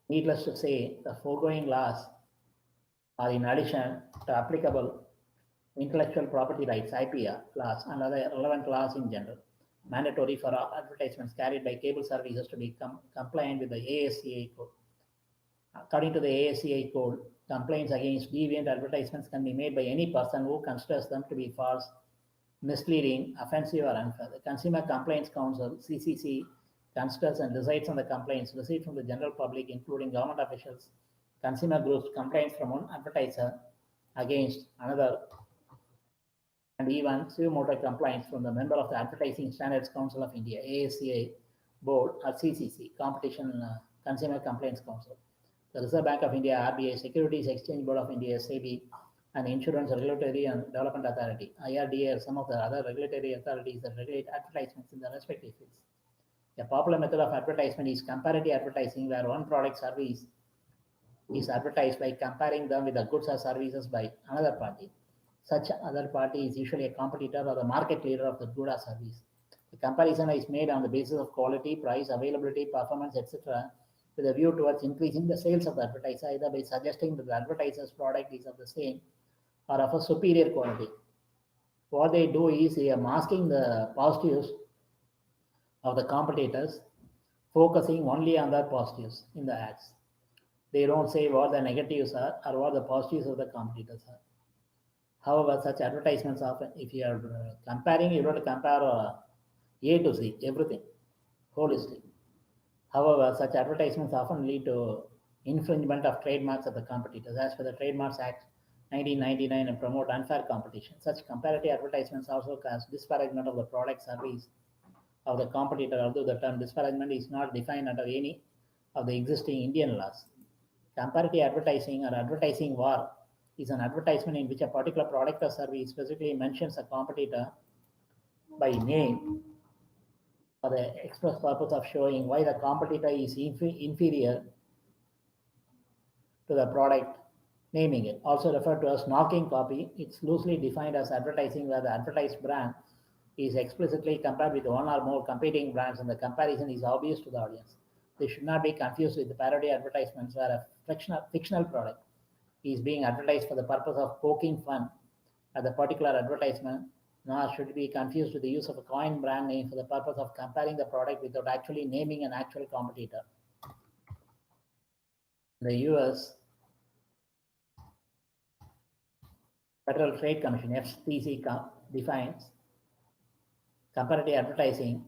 Needless to say, the foregoing laws are in addition to applicable intellectual property rights (IPR) laws and other relevant laws in general, mandatory for advertisements carried by cable services to be compliant with the ASCA code. According to the ASCA code, complaints against deviant advertisements can be made by any person who considers them to be false, misleading, offensive, or unfair. The Consumer Complaints Council (CCC) considers and decides on the complaints received from the general public, including government officials, consumer groups, complaints from one advertiser against another, and even suo complaints from the member of the Advertising Standards Council of India (ASCA) board or CCC, Competition Consumer Complaints Council, the Reserve Bank of India (RBI), Securities Exchange Board of India (SEBI), and Insurance Regulatory and Development Authority (IRDA) are some of the other regulatory authorities that regulate advertisements in the respective fields. A popular method of advertisement is comparative advertising, where one product service is advertised by comparing them with the goods or services by another party. Such other party is usually a competitor or the market leader of the good or service. The comparison is made on the basis of quality, price, availability, performance, etc., with a view towards increasing the sales of the advertiser, either by suggesting that the advertiser's product is of the same or of a superior quality. What they do is they are masking the positives of the competitors, focusing only on their positives in the ads. They don't say what the negatives are or what the positives of the competitors are. However, such advertisements often, if you are comparing, you have to compare A to Z, everything, holistic. However, such advertisements often lead to infringement of trademarks of the competitors. As per the Trademarks Act 1999 and promote unfair competition. Such comparative advertisements also cause disparagement of the product service of the competitor, although the term disparagement is not defined under any of the existing Indian laws. Comparative advertising or advertising war is an advertisement in which a particular product or service specifically mentions a competitor by name for the express purpose of showing why the competitor is inferior to the product, naming it. Also referred to as knocking copy, it's loosely defined as advertising where the advertised brand is explicitly compared with one or more competing brands and the comparison is obvious to the audience. This should not be confused with the parody advertisements where a fictional product is being advertised for the purpose of poking fun at the particular advertisement, nor should it be confused with the use of a coin brand name for the purpose of comparing the product without actually naming an actual competitor. In the US, Federal Trade Commission (FTC) defines comparative advertising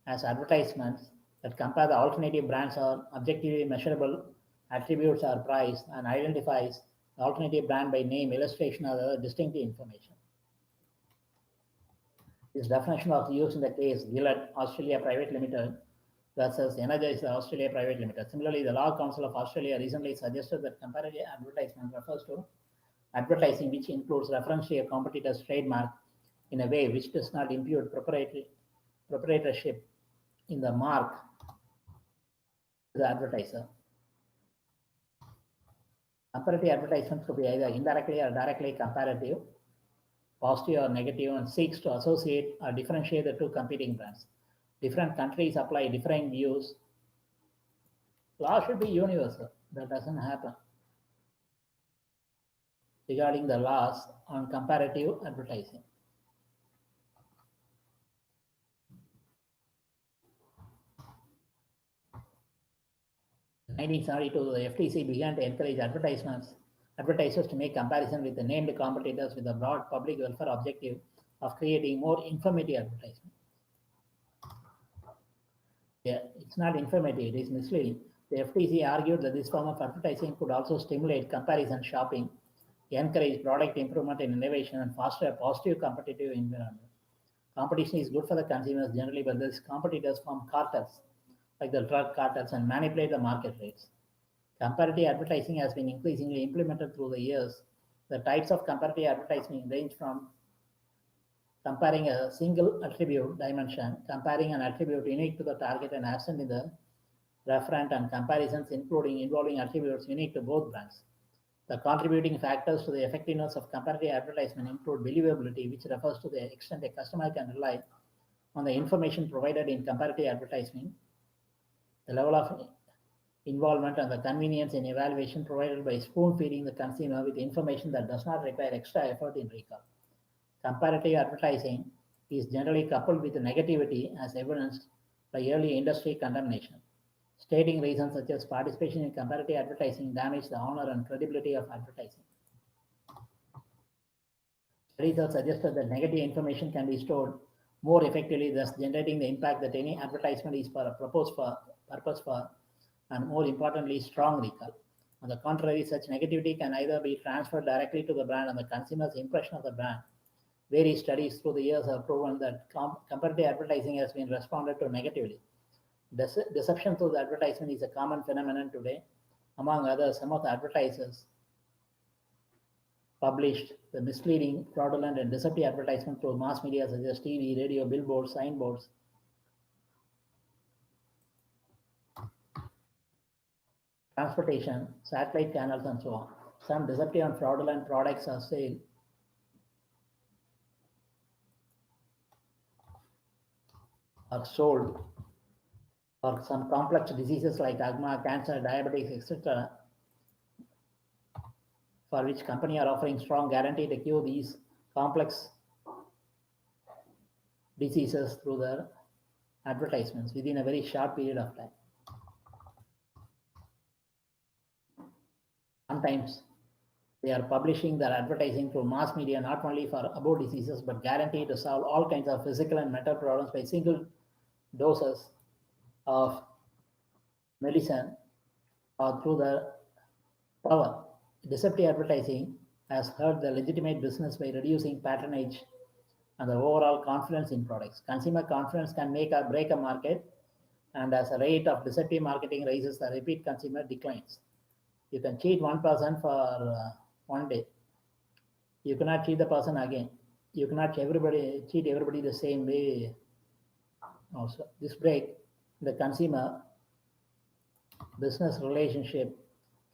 as advertisements that compare the alternative brands or objectively measurable attributes or price and identifies the alternative brand by name, illustration, or other distinctive information. This definition was used in the case Gillette Australia Private Limited versus Energize Australia Private Limited. Similarly, the Law Council of Australia recently suggested that comparative advertisement refers to advertising which includes reference to a competitor's trademark in a way which does not impute proprietorship in the mark to the advertiser. Comparative advertisements could be either indirectly or directly comparative, positive or negative, and seeks to associate or differentiate the two competing brands. Different countries apply different views. Law should be universal. That doesn't happen. Regarding the laws on comparative advertising. In 1972, the FTC began to encourage advertisers to make comparison with the named competitors with the broad public welfare objective of creating more informative advertising. Yeah, it's not informative, it is misleading. The FTC argued that this form of advertising could also stimulate comparison shopping, encourage product improvement and innovation, and foster a positive competitive environment. Competition is good for the consumers generally, but these competitors form cartels, like the drug cartels, and manipulate the market rates. Comparative advertising has been increasingly implemented through the years. The types of comparative advertising range from comparing a single attribute dimension, comparing an attribute unique to the target and absent in the referent, and comparisons involving attributes unique to both brands. The contributing factors to the effectiveness of comparative advertisement include believability, which refers to the extent a customer can rely on the information provided in comparative advertising, the level of involvement and the convenience in evaluation provided by spoon-feeding the consumer with information that does not require extra effort in recall. Comparative advertising is generally coupled with negativity as evidenced by early industry condemnation. Stating reasons such as participation in comparative advertising damage the honor and credibility of advertising. Studies have suggested that negative information can be stored more effectively, thus generating the impact that any advertisement is for a purpose for, and more importantly, strong recall. On the contrary, such negativity can either be transferred directly to the brand and the consumer's impression of the brand. Various studies through the years have proven that comparative advertising has been responded to negatively. Deception through the advertisement is a common phenomenon today. Among others, some of the advertisers published the misleading, fraudulent, and deceptive advertisement through mass media such as TV, radio, billboards, signboards, transportation, satellite channels, and so on. Some deceptive and fraudulent products are sold for some complex diseases like asthma, cancer, diabetes, etc., for which companies are offering strong guarantee to cure these complex diseases through their advertisements within a very short period of time. Sometimes they are publishing their advertising through mass media not only for above diseases but guaranteed to solve all kinds of physical and mental problems by single doses of medicine or through the power. Deceptive advertising has hurt the legitimate business by reducing patronage and the overall confidence in products. Consumer confidence can make or break a market, and as the rate of deceptive marketing rises, the repeat consumer declines. You can cheat one person for one day. You cannot cheat the person again. You cannot cheat everybody the same way. Also, this break the consumer business relationship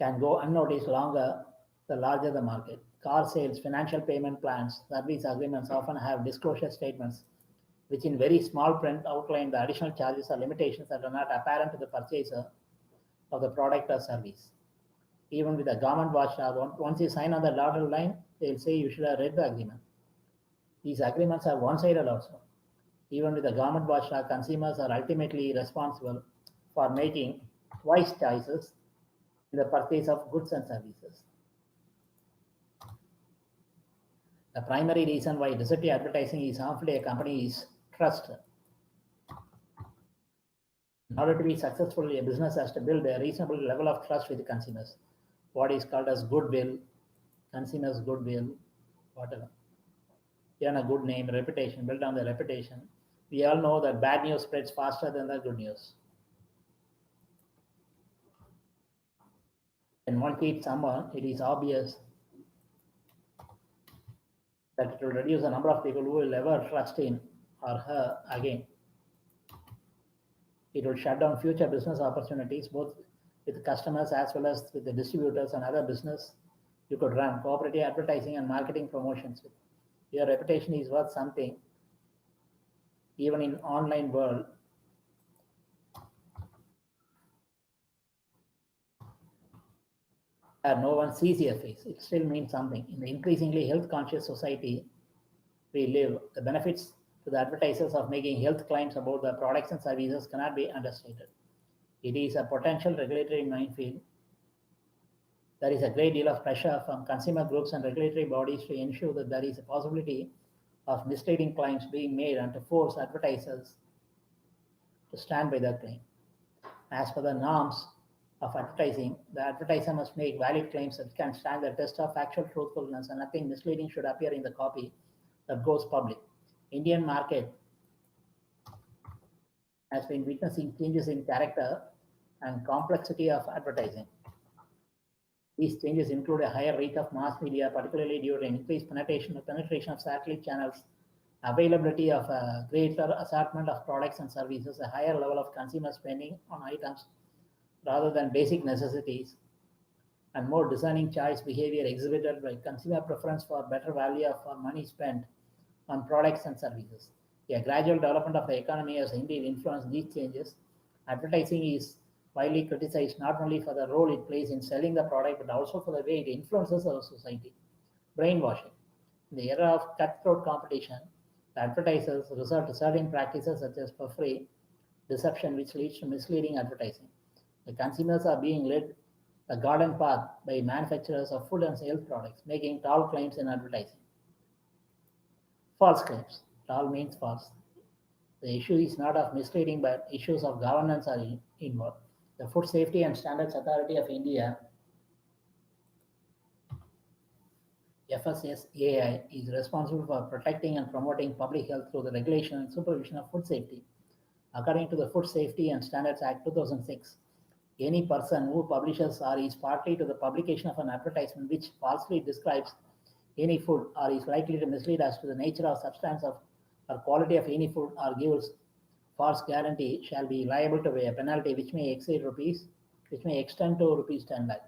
can go unnoticed longer the larger the market. Car sales, financial payment plans, service agreements often have disclosure statements which in very small print outline the additional charges or limitations that are not apparent to the purchaser of the product or service. Even with a government watchdog, once you sign on the dotted line, they'll say you should have read the agreement. These agreements are one-sided also. Even with the government watchdog, consumers are ultimately responsible for making wise choices in the purchase of goods and services. The primary reason why deceptive advertising is harmful to a company is trust. In order to be successful, a business has to build a reasonable level of trust with consumers. What is called as goodwill, consumers' goodwill, whatever. Earn a good name, reputation, build on the reputation. We all know that bad news spreads faster than the good news. When one cheats someone, it is obvious that it will reduce the number of people who will ever trust him or her again. It will shut down future business opportunities, both with customers as well as with the distributors and other business you could run cooperative advertising and marketing promotions with. Your reputation is worth something, even in online world. Where no one sees your face, it still means something. In the increasingly health-conscious society we live, the benefits to the advertisers of making health claims about the products and services cannot be understated. It is a potential regulatory minefield. There is a great deal of pressure from consumer groups and regulatory bodies to ensure that there is a possibility of misleading claims being made and to force advertisers to stand by their claim. As per the norms of advertising, the advertiser must make valid claims that can stand the test of actual truthfulness, and nothing misleading should appear in the copy that goes public. Indian market has been witnessing changes in character and complexity of advertising. These changes include a higher reach of mass media, particularly due to increased penetration of satellite channels, availability of a greater assortment of products and services, a higher level of consumer spending on items rather than basic necessities, and more discerning choice behavior exhibited by consumer preference for better value for money spent on products and services. A gradual development of the economy has indeed influenced these changes. Advertising is widely criticized not only for the role it plays in selling the product, but also for the way it influences our society. Brainwashing. In the era of cutthroat competition, the advertisers resort to certain practices such as puffery, deception, which leads to misleading advertising. The consumers are being led the garden path by manufacturers of food and health products, making tall claims in advertising. False claims. Tall means false. The issue is not of misleading, but issues of governance are involved. The Food Safety and Standards Authority of India, FSSAI, is responsible for protecting and promoting public health through the regulation and supervision of food safety. According to the Food Safety and Standards Act 2006, any person who publishes or is party to the publication of an advertisement which falsely describes any food or is likely to mislead as to the nature or substance of or quality of any food or gives false guarantee shall be liable to pay a penalty which may extend to rupees 10 lakh.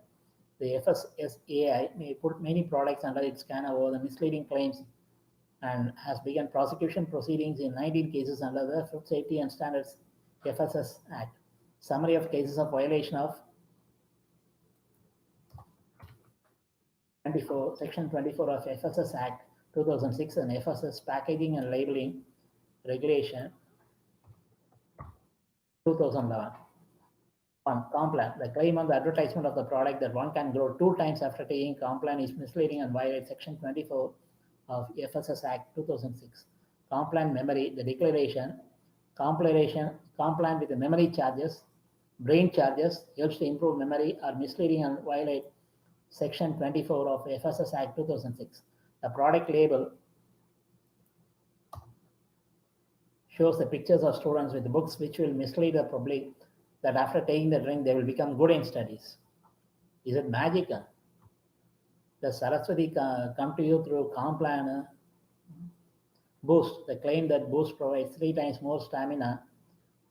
The FSSAI may put many products under its scanner over the misleading claims and has begun prosecution proceedings in 19 cases under the Food Safety and Standards FSS Act. Summary of cases of violation of Section 24 of FSS Act 2006 and FSS Packaging and Labeling Regulation 2011. 1. Complan. The claim on the advertisement of the product that one can grow 2 times after taking Complan is misleading and violates Section 24 of FSS Act 2006. Complan memory. The declaration Complan with the memory charges, brain charges, helps to improve memory are misleading and violate Section 24 of FSS Act 2006. The product label shows the pictures of students with books which will mislead the public that after taking the drink they will become good in studies. Is it magic? Does Saraswati come to you through Complan Boost? The claim that Boost provides 3 times more stamina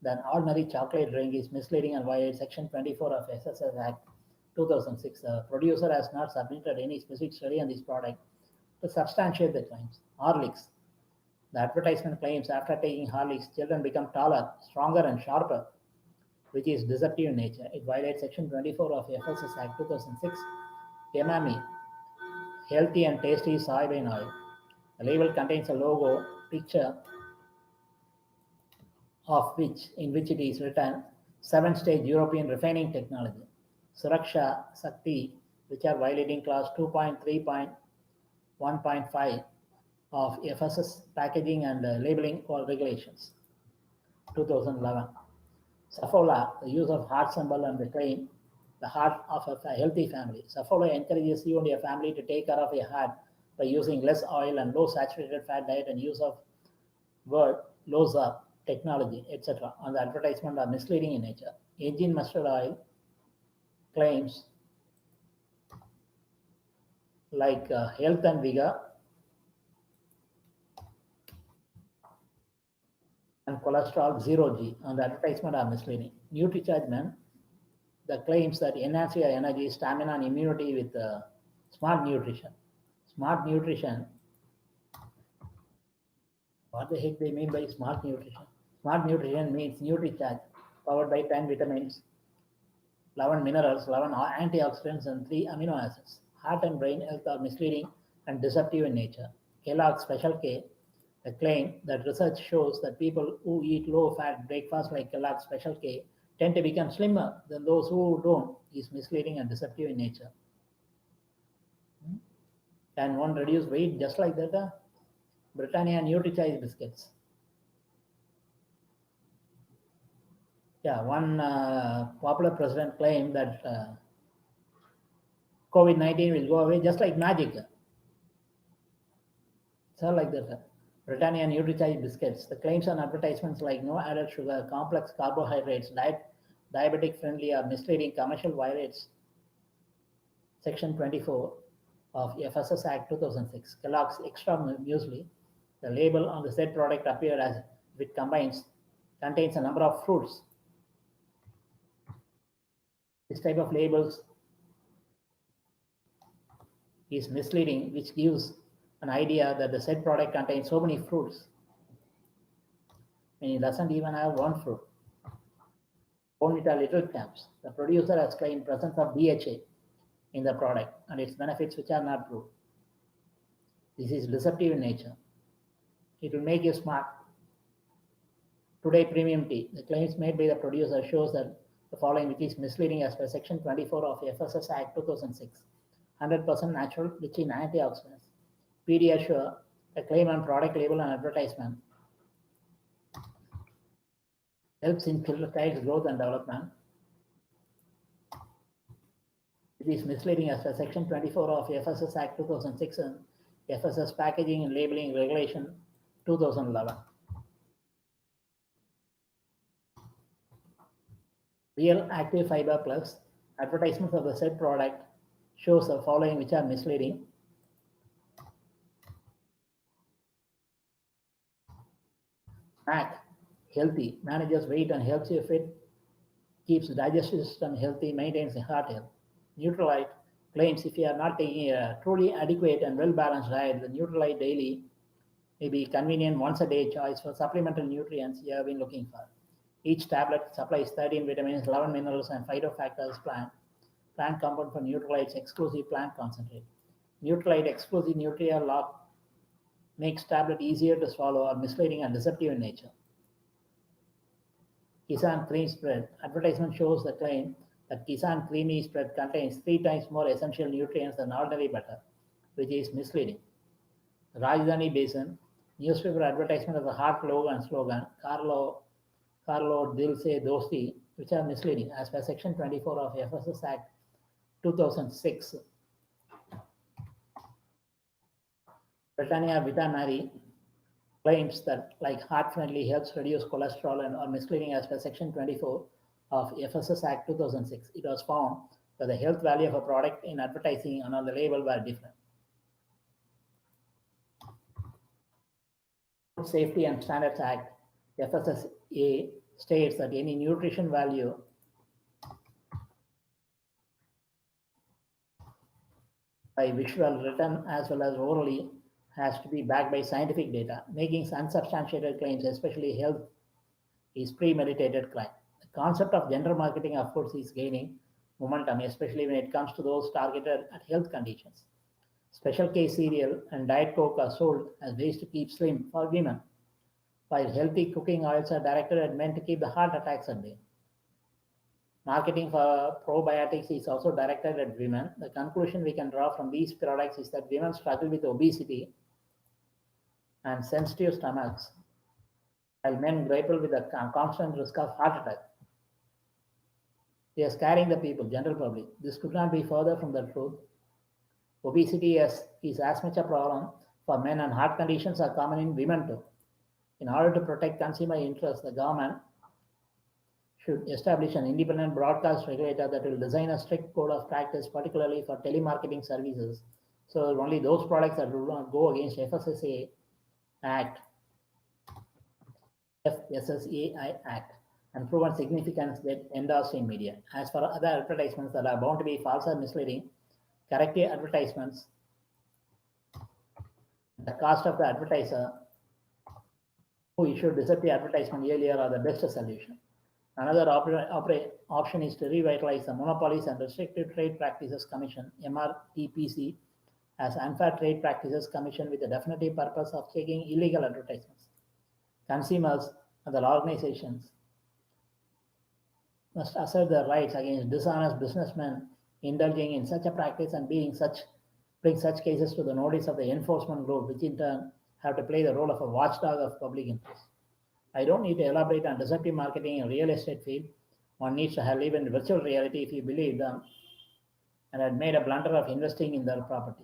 than ordinary chocolate drink is misleading and violates Section 24 of FSS Act 2006. The producer has not submitted any specific study on this product to substantiate the claims. Horlicks. The advertisement claims after taking Horlicks, children become taller, stronger, and sharper, which is deceptive in nature. It violates Section 24 of FSS Act 2006. Yamami, healthy and tasty soybean oil. The label contains a logo picture of which in which it is written 7-stage European refining technology. Suraksha Sakti, which are violating clause 2.3.1.5 of FSS packaging and labeling regulations. 2011. Saffola, the use of heart symbol and the claim, the heart of a healthy family. Saffola encourages you and your family to take care of your heart by using less oil and low saturated fat diet and use of word low carb technology, etc. On the advertisement are misleading in nature. Engine mustard oil claims like health and vigor and cholesterol 0G on the advertisement are misleading. NutriCharge, the claims that enhance your energy, stamina, and immunity with smart nutrition. Smart nutrition. What the heck they mean by smart nutrition? Smart nutrition means NutriCharge, powered by 10 vitamins, 11 minerals, 11 antioxidants, and 3 amino acids. Heart and brain health are misleading and deceptive in nature. Kellogg's Special K, the claim that research shows that people who eat low-fat breakfast like Kellogg's Special K tend to become slimmer than those who don't, is misleading and deceptive in nature. Can one reduce weight just like that? Britannia NutriChoice biscuits. Yeah, one popular president claimed that COVID-19 will go away just like magic. So like that. Britannia NutriChoice biscuits. The claims on advertisements like no added sugar, complex carbohydrates, diabetic friendly are misleading. Commercial violates Section 24 of FSS Act 2006. Kellogg's Extra Muesli. The label on the said product appeared as if it contains a number of fruits. This type of labels is misleading, which gives an idea that the said product contains so many fruits. And it doesn't even have one fruit. Bonvita Little Camps. The producer has claimed presence of DHA in the product and its benefits which are not true. This is deceptive in nature. It will make you smart. Today Premium Tea. The claims made by the producer shows that the following which is misleading as per Section 24 of FSS Act 2006. 100% natural, rich in antioxidants. Pediasure, the claim on product label and advertisement, helps in child's growth and development. It is misleading as per Section 24 of FSS Act 2006 and FSS Packaging and Labeling Regulation 2011. Real Active Fiber Plus, advertisements of the said product shows the following which are misleading. MAC, healthy, manages weight and helps you fit, keeps the digestive system healthy, maintains heart health. Neutralite claims if you are not taking a truly adequate and well-balanced diet, the Neutralite Daily may be convenient once-a-day choice for supplemental nutrients you have been looking for. Each tablet supplies 13 vitamins, 11 minerals, and phytofactors plant compound for Neutralite's exclusive plant concentrate. Neutralite exclusive Nutria Lock makes tablet easier to swallow or misleading and deceptive in nature. Kisan Cream Spread. Advertisement shows the claim that Kisan Creamy Spread contains 3 times more essential nutrients than ordinary butter, which is misleading. The Rajdhani Basin. Newspaper advertisement of the heart logo and slogan, Carlo Dil Se Dosti, which are misleading as per Section 24 of FSS Act 2006. Britannia Vita Marie claims that like heart friendly helps reduce cholesterol and are misleading as per Section 24 of FSS Act 2006. It was found that the health value of a product in advertising and on the label were different. Food Safety and Standards Act FSSA states that any nutrition value by visual, written, as well as orally has to be backed by scientific data. Making unsubstantiated claims, especially health, is premeditated crime. The concept of gender marketing, of course, is gaining momentum, especially when it comes to those targeted at health conditions. Special K cereal and Diet Coke are sold as ways to keep slim for women, while healthy cooking oils are directed at men to keep the heart attacks at bay. Marketing for probiotics is also directed at women. The conclusion we can draw from these products is that women struggle with obesity and sensitive stomachs, while men grapple with the constant risk of heart attack. They are scaring the people, general public. This could not be further from the truth. Obesity is as much a problem for men, and heart conditions are common in women too. In order to protect consumer interests, the government should establish an independent broadcast regulator that will design a strict code of practice, particularly for telemarketing services, so that only those products that do not go against FSSA Act, FSSAI Act, and proven significance get endorsed in media. As for other advertisements that are bound to be false or misleading, corrective advertisements, the cost of the advertiser who issued deceptive advertisement earlier are the best solution. Another option is to revitalize the Monopolies and Restricted Trade Practices Commission, MRTPC, as Unfair Trade Practices Commission with the definitive purpose of checking illegal advertisements. Consumers and other organizations must assert their rights against dishonest businessmen indulging in such a practice and bring such cases to the notice of the enforcement group, which in turn have to play the role of a watchdog of public interest. I don't need to elaborate on deceptive marketing in real estate field. One needs to have lived in virtual reality if you believe them and had made a blunder of investing in their property.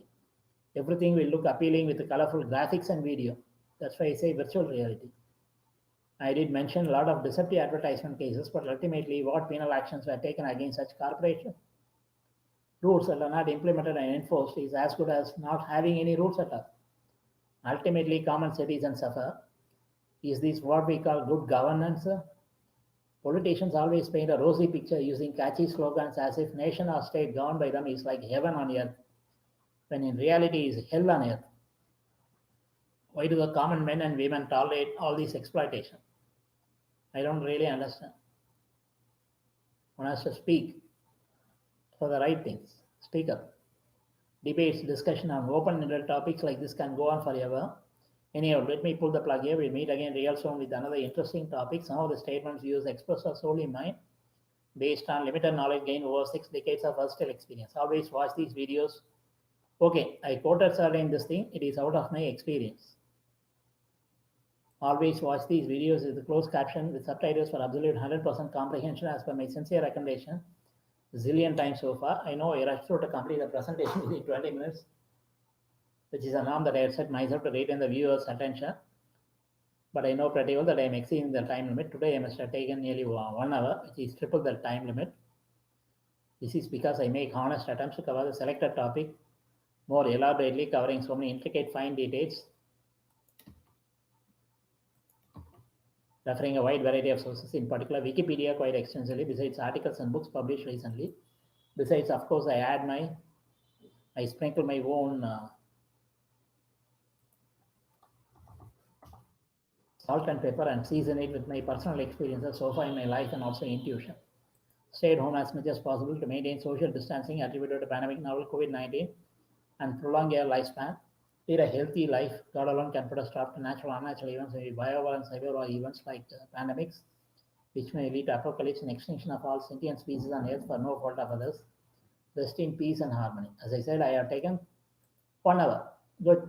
Everything will look appealing with the colorful graphics and video. That's why I say virtual reality. I did mention a lot of deceptive advertisement cases, but ultimately what penal actions were taken against such corporations? Rules that are not implemented and enforced is as good as not having any rules at all. Ultimately, common citizens suffer. Is this what we call good governance? Politicians always paint a rosy picture using catchy slogans as if nation or state governed by them is like heaven on earth, when in reality is hell on earth. Why do the common men and women tolerate all this exploitation? I don't really understand. One has to speak for the right things. Speak up. Debates, discussion on open-ended topics like this can go on forever. Anyhow, let me pull the plug here. We'll meet again real soon with another interesting topic. Some of the statements used expressed are solely mine, based on limited knowledge gained over 6 decades of versatile experience. Always watch these videos. Okay, I quoted certain this thing. It is out of my experience. Always watch these videos with the closed caption with subtitles for absolute 100% comprehension as per my sincere recommendation. Zillion times so far. I know I rushed through to complete the presentation within 20 minutes, which is a norm that I have set myself to retain the viewer's attention. But I know pretty well that I am exceeding the time limit. Today I must have taken nearly 1 hour, which is triple the time limit. This is because I make honest attempts to cover the selected topic more elaborately, covering so many intricate fine details, referring a wide variety of sources, in particular Wikipedia quite extensively, besides articles and books published recently. Besides, of course, I sprinkle my own salt and pepper and season it with my personal experiences so far in my life and also intuition. Stay at home as much as possible to maintain social distancing attributed to pandemic novel COVID-19 and prolong your lifespan. Lead a healthy life. God alone can put a stop to natural and unnatural events, maybe bio and cyber events like pandemics, which may lead to apocalypse and extinction of all sentient species on earth for no fault of others. Rest in peace and harmony. As I said, I have taken 1 hour. Good.